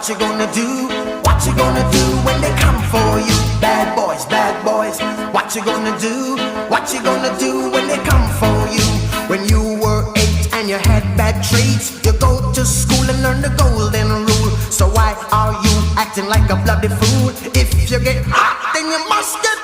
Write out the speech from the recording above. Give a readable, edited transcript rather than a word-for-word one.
What you gonna do? What you gonna do when they come for you? Bad boys, bad boys. What you gonna do? What you gonna do when they come for you? When you were 8 and you had bad traits, you go to school and learn the golden rule. So why are you acting like a bloody fool? If you get hot, then you must get